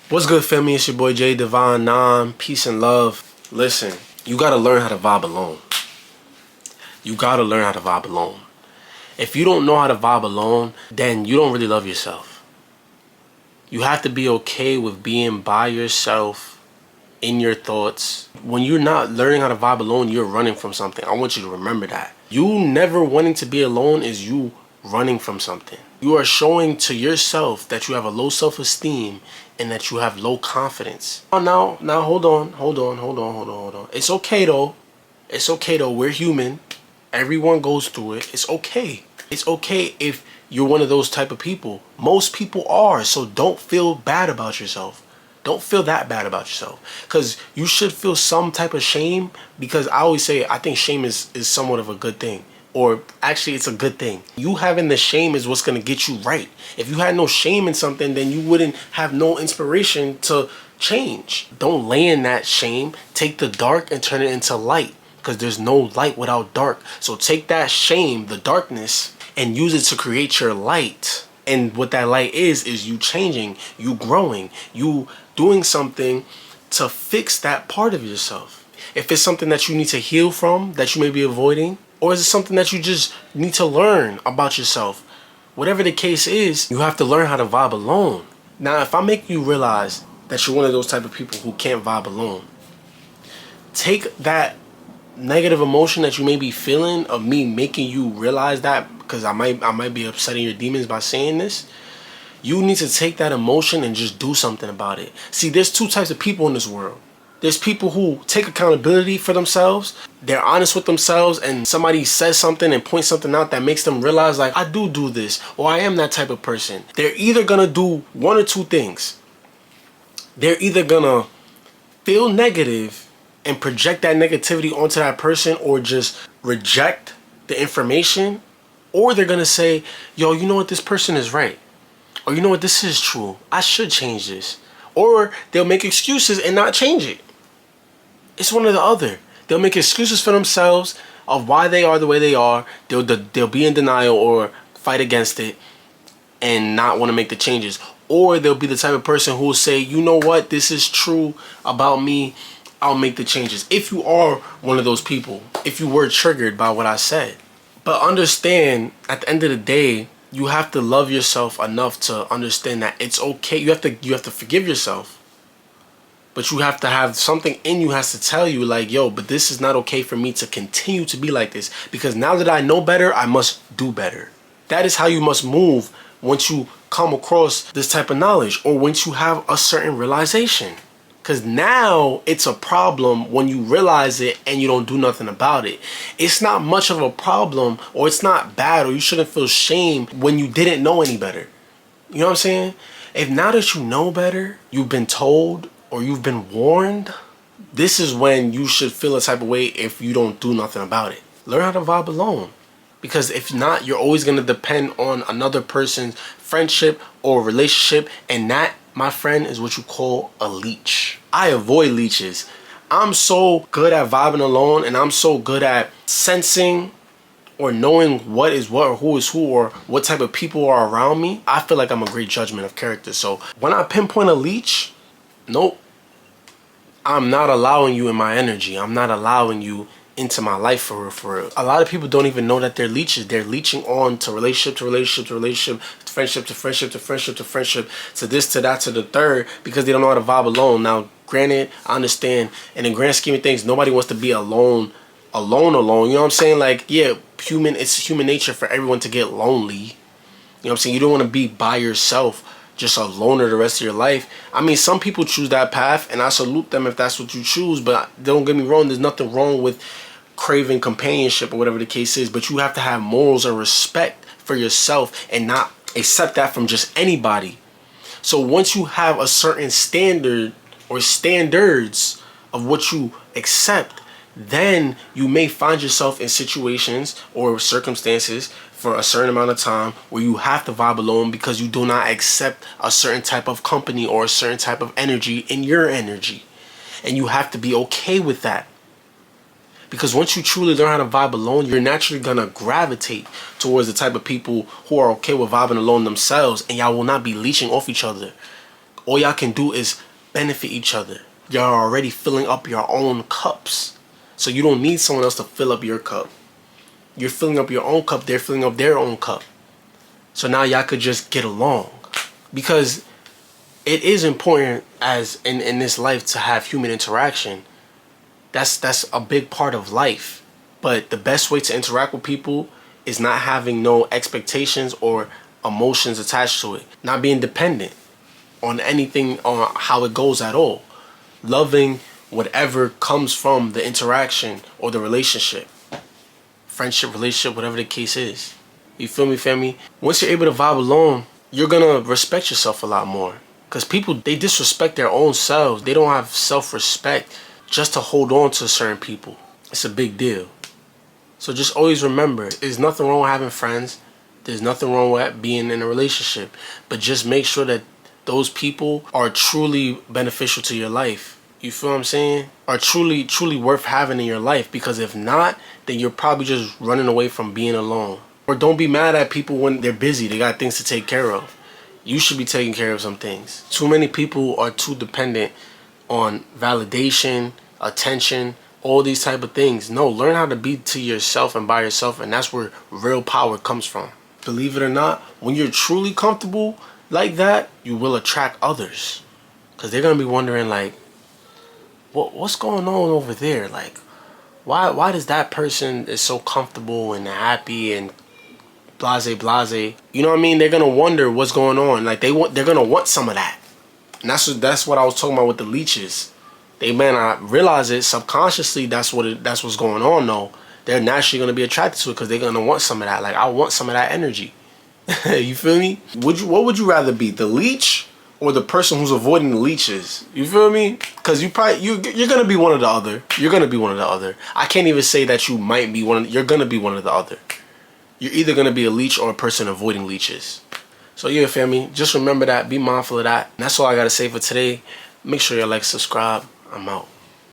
What's good, family? It's your boy Jay Divine Nam. Peace and love. Listen, you gotta learn how to vibe alone. You gotta learn how to vibe alone. If you don't know how to vibe alone, then you don't really love yourself. You have to be okay with being by yourself in your thoughts. When you're not learning how to vibe alone, you're running from something. I want you to remember that. You never wanting to be alone is you running from something. You are showing to yourself that you have a low self-esteem and that you have low confidence. Now, hold on. It's okay though. It's okay though. We're human. Everyone goes through it. It's okay. It's okay if you're one of those type of people. Most people are. So don't feel bad about yourself. Don't feel that bad about yourself. Because you should feel some type of shame. Because I always say, I think shame is somewhat of a good thing. Or actually, it's a good thing. You having the shame is what's going to get you right. If you had no shame in something, then you wouldn't have no inspiration to change. Don't lay in that shame. Take the dark and turn it into light. Because there's no light without dark. So take that shame, the darkness, and use it to create your light. And what that light is you changing, you growing, you doing something to fix that part of yourself. If it's something that you need to heal from, that you may be avoiding, or is it something that you just need to learn about yourself? Whatever the case is, you have to learn how to vibe alone. Now, if I make you realize that you're one of those type of people who can't vibe alone, take that negative emotion that you may be feeling of me making you realize that, because I might be upsetting your demons by saying this. You need to take that emotion and just do something about it. See, there's two types of people in this world. There's people who take accountability for themselves. They're honest with themselves, and somebody says something and points something out that makes them realize, like, I do this, or I am that type of person. They're either gonna do one or two things. They're either gonna feel negative and project that negativity onto that person, or just reject the information, or they're gonna say, yo, you know what, this person is right, or you know what, this is true, I should change this. Or they'll make excuses and not change it. It's one or the other. They'll make excuses for themselves of why they are the way they are. They'll be in denial or fight against it and not want to make the changes. Or they'll be the type of person who will say, you know what, this is true about me, I'll make the changes. If you are one of those people, if you were triggered by what I said. But understand, at the end of the day, you have to love yourself enough to understand that it's okay. You have to forgive yourself. But you have to have something in you has to tell you, like, yo, but this is not okay for me to continue to be like this. Because now that I know better, I must do better. That is how you must move once you come across this type of knowledge, or once you have a certain realization. Because now it's a problem when you realize it and you don't do nothing about it. It's not much of a problem, or it's not bad, or you shouldn't feel shame when you didn't know any better. You know what I'm saying? If now that you know better, you've been told or you've been warned, this is when you should feel a type of way if you don't do nothing about it. Learn how to vibe alone. Because if not, you're always going to depend on another person's friendship or relationship, and that, my friend, is what you call a leech. I avoid leeches. I'm so good at vibing alone, and I'm so good at sensing or knowing what is what, or who is who, or what type of people are around me. I feel like I'm a great judgment of character. So when I pinpoint a leech, nope, I'm not allowing you in my energy. I'm not allowing you into my life for real, for real. A lot of people don't even know that they're leeches. They're leeching on to relationship to relationship to relationship, to friendship to friendship to friendship to friendship, to this, to that, to the third, because they don't know how to vibe alone. Now, granted, I understand, in the grand scheme of things, nobody wants to be alone. You know what I'm saying? Like, yeah, it's human nature for everyone to get lonely. You know what I'm saying? You don't want to be by yourself, just a loner the rest of your life. I mean, some people choose that path, and I salute them if that's what you choose, but don't get me wrong, there's nothing wrong with craving companionship or whatever the case is, but you have to have morals and respect for yourself and not accept that from just anybody. So once you have a certain standard or standards of what you accept, then you may find yourself in situations or circumstances for a certain amount of time where you have to vibe alone because you do not accept a certain type of company or a certain type of energy in your energy. And you have to be okay with that. Because once you truly learn how to vibe alone, you're naturally going to gravitate towards the type of people who are okay with vibing alone themselves, and y'all will not be leeching off each other. All y'all can do is benefit each other. Y'all are already filling up your own cups. So you don't need someone else to fill up your cup. You're filling up your own cup, they're filling up their own cup. So now y'all could just get along. Because it is important as in this life to have human interaction. That's a big part of life. But the best way to interact with people is not having no expectations or emotions attached to it. Not being dependent on anything, on how it goes at all. Loving whatever comes from the interaction or the relationship. Friendship, relationship, whatever the case is. You feel me, family? Once you're able to vibe alone, you're gonna respect yourself a lot more. Because people, they disrespect their own selves. They don't have self-respect just to hold on to certain people. It's a big deal. So just always remember, there's nothing wrong with having friends. There's nothing wrong with being in a relationship. But just make sure that those people are truly beneficial to your life. You feel what I'm saying? Are truly worth having in your life. Because if not, then you're probably just running away from being alone. Or don't be mad at people when they're busy. They got things to take care of. You should be taking care of some things. Too many people are too dependent on validation, attention, all these type of things. No, learn how to be to yourself and by yourself, and that's where real power comes from. Believe it or not, when you're truly comfortable like that, you will attract others. Because they're going to be wondering, like, what's going on over there? Like, why does that person is so comfortable and happy and blase? You know what I mean? They're going to wonder what's going on. Like, they're going to want some of that. And that's what I was talking about with the leeches. They may not realize it subconsciously. That's what's going on though. They're naturally gonna be attracted to it because they're gonna want some of that. Like, I want some of that energy. You feel me? What would you rather be, the leech or the person who's avoiding the leeches? You feel me? Because you're gonna be one or the other. You're gonna be one or the other. I can't even say that you might be one. You're gonna be one or the other. You're either gonna be a leech or a person avoiding leeches. So yeah, family, just remember that. Be mindful of that. And that's all I gotta say for today. Make sure you like, subscribe. I'm out.